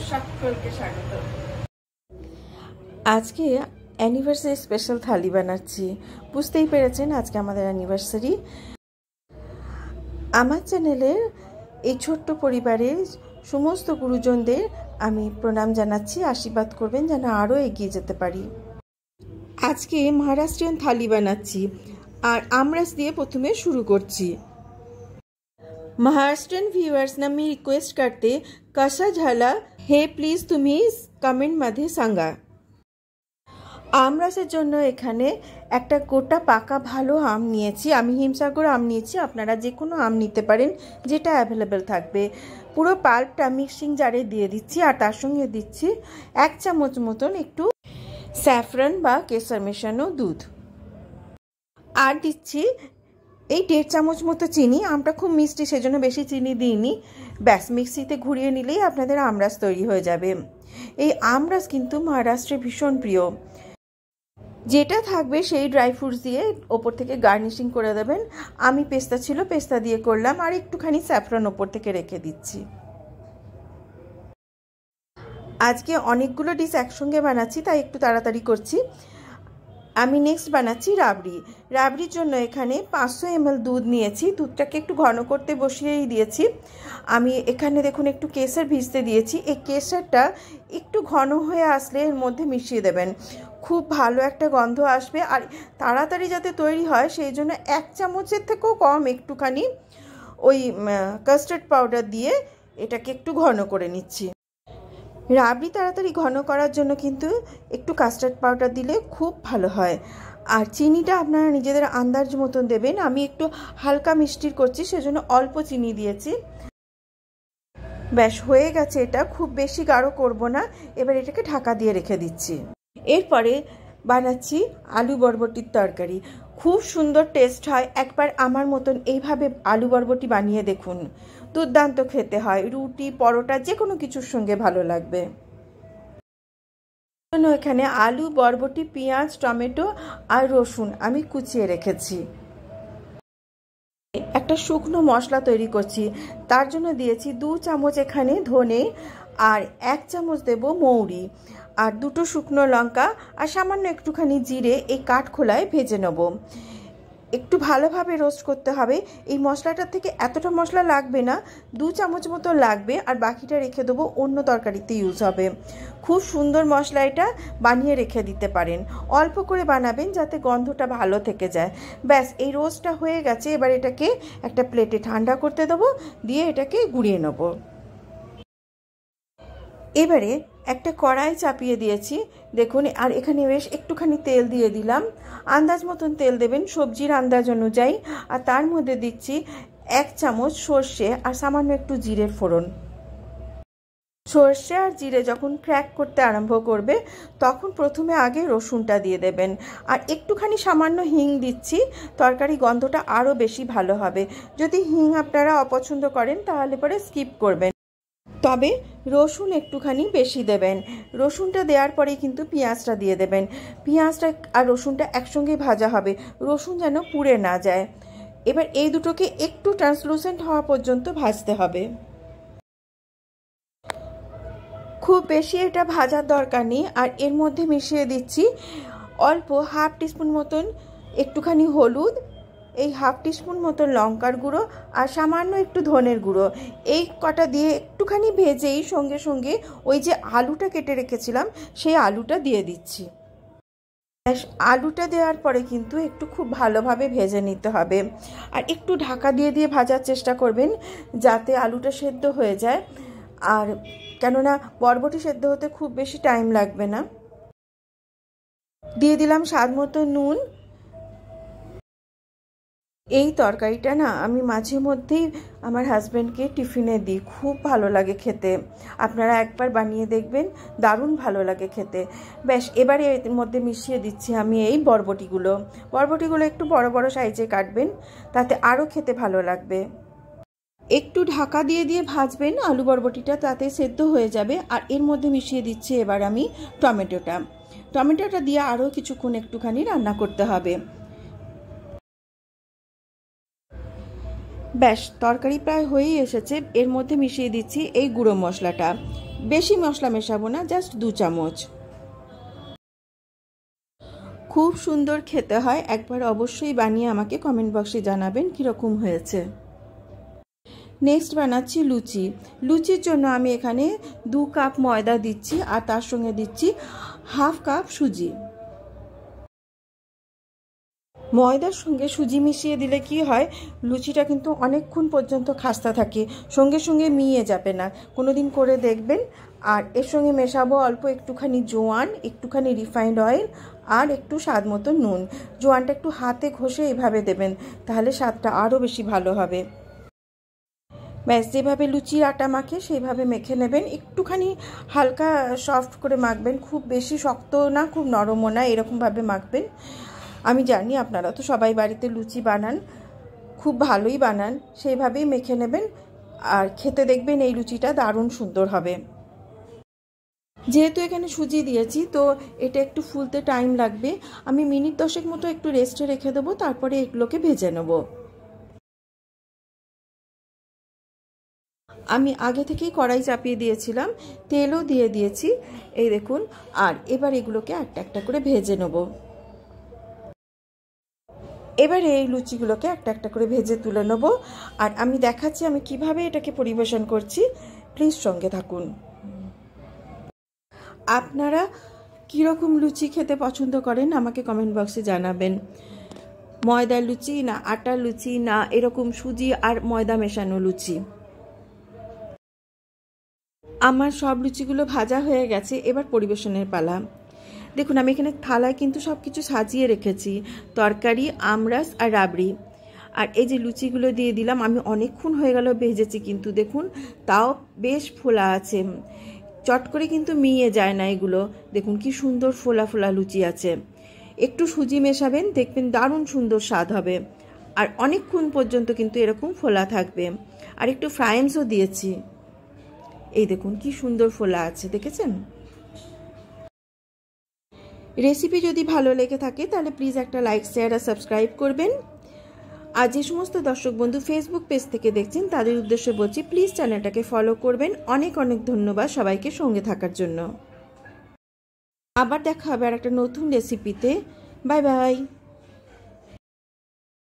সকলকে স্বাগত। আজকে অ্যানিভার্সারি স্পেশাল থালি বানাচ্ছি। বুঝতেই পেরেছেন আজকে আমাদের অ্যানিভার্সারি। আমার চ্যানেলের এই ছোট্ট পরিবারের সমস্ত গুরুজনদের আমি প্রণাম জানাচ্ছি। আশীর্বাদ করবেন যেন আরও এগিয়ে যেতে পারি। আজকে মহারাষ্ট্রিয়ান থালি বানাচ্ছি আর আমরাস দিয়ে প্রথমে शुरू করছি। महाराष्ट्रीयन व्ह्यूअर्सना मी रिक्वेस्ट करते, कसा झाला हे प्लीज तुम्ही कमेंटमध्ये सांगा। আমরাসের জন্য এখানে একটা গোটা পাকা ভালো আম নিয়েছি। আমি হিমসাগর আম নিয়েছি, আপনারা যে কোনো আম নিতে পারেন যেটা অ্যাভেলেবেল থাকবে। পুরো পাল্পটা মিক্সিং জারে দিয়ে দিচ্ছি আর তার সঙ্গে দিচ্ছি 1 চামচ মতন একটু স্যাফরন বা কেশর মেশানো দুধ, আর দিচ্ছি এই 1.5 চামচ মতো চিনি। আমটা খুব মিষ্টি সেজন্য বেশি চিনি দিইনি। ব্যাস মিক্সিতে ঘুরিয়ে নিলেই আপনাদের আমরাস তৈরি হয়ে যাবে। এই আমরাস কিন্তু মহারাষ্ট্রে ভীষণ প্রিয়। যেটা থাকবে সেই ড্রাই ফ্রুটস দিয়ে ওপর থেকে গার্নিশিং করে দেবেন। আমি পেস্তা ছিল, পেস্তা দিয়ে করলাম, আর একটুখানি স্যাফরন ওপর থেকে রেখে দিচ্ছি। আজকে অনেকগুলো ডিশ একসঙ্গে বানাচ্ছি তাই একটু তাড়াতাড়ি করছি। আমি নেক্সট বানাচ্ছি রাবড়ি। রাবড়ির জন্য এখানে 500 ml দুধ নিয়েছি। দুধটাকে একটু ঘন করতে বসিয়েই দিয়েছি। আমি এখানে দেখুন একটু কেশর ভিজতে দিয়েছি। এই কেশরটা একটু ঘন হয়ে আসলে এর মধ্যে মিশিয়ে দেবেন, খুব ভালো একটা গন্ধ আসবে। আর তাড়াতাড়ি যাতে তৈরি হয় সেই জন্য 1 চামচের থেকেও কম একটুখানি ওই কাস্টার্ড পাউডার দিয়ে এটাকে একটু ঘন করে নিচ্ছি। রাবড়ি তাড়াতাড়ি ঘন করার জন্য কিন্তু একটু কাস্টার্ড পাউডার দিলে খুব ভালো হয়। আর চিনিটা আপনারা নিজেদের আন্দাজ মতন দেবেন। আমি একটু হালকা মিষ্টির করছি সেজন্য অল্প চিনি দিয়েছি। ব্যাস হয়ে গেছে, এটা খুব বেশি গাঢ় করব না। এবার এটাকে ঢাকা দিয়ে রেখে দিচ্ছি। এরপরে বানাচ্ছি আলু বরবটির তরকারি। খুব সুন্দর টেস্ট হয়। একবার আমার মতন এইভাবে আলু বরবটি বানিয়ে দেখুন, দুর্দান্ত খেতে হয়। রুটি পরোটা যে কোনো কিছুর সঙ্গে ভালো লাগবে। এখানে আলু বরবটি পেঁয়াজ টমেটো আর রসুন আমি কুচিয়ে রেখেছি। একটা শুকনো মশলা তৈরি করছি, তার জন্য দিয়েছি 2 চামচ এখানে ধনে, আর 1 চামচ দেব মৌরি, আর 2টো শুকনো লঙ্কা, আর সামান্য একটুখানি জিরে এই কাঠখোলায় ভেজে নেব। একটু ভালোভাবে রোস্ট করতে হবে। এই মশলাটার থেকে এতটা মশলা লাগবে না, 2 চামচ মতো লাগবে, আর বাকিটা রেখে দেবো অন্য তরকারিতে ইউজ হবে। খুব সুন্দর মশলা, এটা বানিয়ে রেখে দিতে পারেন। অল্প করে বানাবেন যাতে গন্ধটা ভালো থেকে যায়। ব্যাস এই রোস্টটা হয়ে গেছে। এবার এটাকে একটা প্লেটে ঠান্ডা করতে দেবো, দিয়ে এটাকে গুঁড়িয়ে নেব। এবারে একটা কড়াই চাপিয়ে দিয়েছি দেখুন, আর এখানে বেশ একটুখানি তেল দিয়ে দিলাম। আন্দাজ মতন তেল দেবেন, সবজির আন্দাজ অনুযায়ী। আর তার মধ্যে দিচ্ছি 1 চামচ সর্ষে আর সামান্য একটু জিরের ফোড়ন। সর্ষে আর জিরে যখন ক্র্যাক করতে আরম্ভ করবে তখন প্রথমে আগে রসুনটা দিয়ে দেবেন, আর একটুখানি সামান্য হিং দিচ্ছি। তরকারি গন্ধটা আরও বেশি ভালো হবে। যদি হিং আপনারা অপছন্দ করেন তাহলে পরে স্কিপ করবেন, তবে রসুন একটুখানি বেশি দেবেন। রসুনটা দেওয়ার পরে কিন্তু পেঁয়াজটা দিয়ে দেবেন। পেঁয়াজটা আর রসুনটা একসঙ্গে ভাজা হবে, রসুন যেন পুড়ে না যায়। এবার এই দুটোকে একটু ট্রান্সলুসেন্ট হওয়া পর্যন্ত ভাজতে হবে। খুব বেশি এটা ভাজার দরকার নেই। আর এর মধ্যে মিশিয়ে দিচ্ছি অল্প 1/2 টিস্পুন মতন একটুখানি হলুদ, এই 1/2 টিস্পুন মতন লঙ্কার গুঁড়ো, আর সামান্য একটু ধনের গুঁড়ো। এই কটা দিয়ে একটুখানি ভেজেই সঙ্গে সঙ্গে ওই যে আলুটা কেটে রেখেছিলাম সেই আলুটা দিয়ে দিচ্ছি। আলুটা দেওয়ার পরে কিন্তু একটু খুব ভালোভাবে ভেজে নিতে হবে, আর একটু ঢাকা দিয়ে দিয়ে ভাজার চেষ্টা করবেন যাতে আলুটা সেদ্ধ হয়ে যায়। আর কেননা বরবটি সেদ্ধ হতে খুব বেশি টাইম লাগবে না। দিয়ে দিলাম স্বাদ মতো নুন। এই তরকারিটা না আমি মাঝে মধ্যেই আমার হাজব্যান্ডকে টিফিনে দিই, খুব ভালো লাগে খেতে। আপনারা একবার বানিয়ে দেখবেন, দারুণ ভালো লাগে খেতে। ব্যাস এবারে এর মধ্যে মিশিয়ে দিচ্ছি আমি এই বরবটিগুলো। বরবটিগুলো একটু বড় বড় সাইজে কাটবেন, তাতে আরও খেতে ভালো লাগবে। একটু ঢাকা দিয়ে দিয়ে ভাজবেন, আলু বরবটিটা তাতে সেদ্ধ হয়ে যাবে। আর এর মধ্যে মিশিয়ে দিচ্ছি এবার আমি টমেটোটা দিয়ে আরও কিছুক্ষণ একটুখানি রান্না করতে হবে। ব্যাস তরকারি প্রায় হয়েই এসেছে। এর মধ্যে মিশিয়ে দিচ্ছি এই গুঁড়ো মশলাটা। বেশি মশলা মেশাবো না, জাস্ট 2 চামচ। খুব সুন্দর খেতে হয়, একবার অবশ্যই বানিয়ে আমাকে কমেন্ট বক্সে জানাবেন কীরকম হয়েছে। নেক্সট বানাচ্ছি লুচি। লুচির জন্য আমি এখানে 2 কাপ ময়দা দিচ্ছি আর তার সঙ্গে দিচ্ছি হাফ কাপ সুজি। ময়দার সঙ্গে সুজি মিশিয়ে দিলে কি হয়, লুচিটা কিন্তু অনেকক্ষণ পর্যন্ত খাস্তা থাকে, সঙ্গে সঙ্গে মিয়ে যাবে না। কোনো দিন করে দেখবেন। আর এর সঙ্গে মেশাবো অল্প একটুখানি জোয়ান, একটুখানি রিফাইন্ড অয়েল আর একটু স্বাদ মতো নুন। জোয়ানটা একটু হাতে ঘষে এভাবে দেবেন, তাহলে স্বাদটা আরও বেশি ভালো হবে। ব্যাস যেভাবে লুচির আটা মাখে সেইভাবে মেখে নেবেন। একটুখানি হালকা সফট করে মাখবেন, খুব বেশি শক্ত না খুব নরমও না, এরকমভাবে মাখবেন। আমি জানি আপনারা তো সবাই বাড়িতে লুচি বানান, খুব ভালোই বানান, সেইভাবেই মেখে নেবেন। আর খেতে দেখবেন এই লুচিটা দারুণ সুন্দর হবে। যেহেতু এখানে সুজি দিয়েছি তো এটা একটু ফুলতে টাইম লাগবে। আমি মিনিট 10 মতো একটু রেস্টে রেখে দেবো, তারপরে এগুলোকে ভেজে নেব। আমি আগে থেকেই কড়াই চাপিয়ে দিয়েছিলাম, তেলও দিয়ে দিয়েছি, এই দেখুন। আর এবার এগুলোকে একটা একটা করে ভেজে নেব। এবারে এই লুচিগুলোকে একটা একটা করে ভেজে তুলে নেব। আর আমি দেখাচ্ছি আমি কিভাবে এটাকে পরিবেশন করছি, প্লিজ সঙ্গে থাকুন। আপনারা কীরকম লুচি খেতে পছন্দ করেন আমাকে কমেন্ট বক্সে জানাবেন। ময়দার লুচি না আটার লুচি, না এরকম সুজি আর ময়দা মেশানো লুচি। আমার সব লুচিগুলো ভাজা হয়ে গেছে, এবার পরিবেশনের পালা। দেখুন আমি এখানে থালায় কিন্তু সব কিছু সাজিয়ে রেখেছি, তরকারি, আমরাস আর রাবড়ি। আর এই যে লুচিগুলো দিয়ে দিলাম, আমি অনেকক্ষণ হয়ে গেল ভেজেছি, কিন্তু দেখুন তাও বেশ ফোলা আছে, চট করে কিন্তু মিয়ে যায় না এগুলো। দেখুন কি সুন্দর ফোলা ফোলা লুচি আছে। একটু সুজি মেশাবেন, দেখবেন দারুণ সুন্দর স্বাদ হবে। আর অনেকক্ষণ পর্যন্ত কিন্তু এরকম ফোলা থাকবে। আর একটু ফ্রাইমসও দিয়েছি, এই দেখুন কি সুন্দর ফোলা আছে, দেখেছেন? রেসিপি যদি ভালো লেগে থাকে তাহলে প্লিজ একটা লাইক, শেয়ার আর সাবস্ক্রাইব করবেন। আর যে সমস্ত দর্শক বন্ধু ফেসবুক পেজ থেকে দেখছেন তাদের উদ্দেশ্যে বলছি, প্লিজ চ্যানেলটাকে ফলো করবেন। অনেক অনেক ধন্যবাদ সবাইকে সঙ্গে থাকার জন্য। আবার দেখা হবে আর একটা নতুন রেসিপিতে। Bye bye.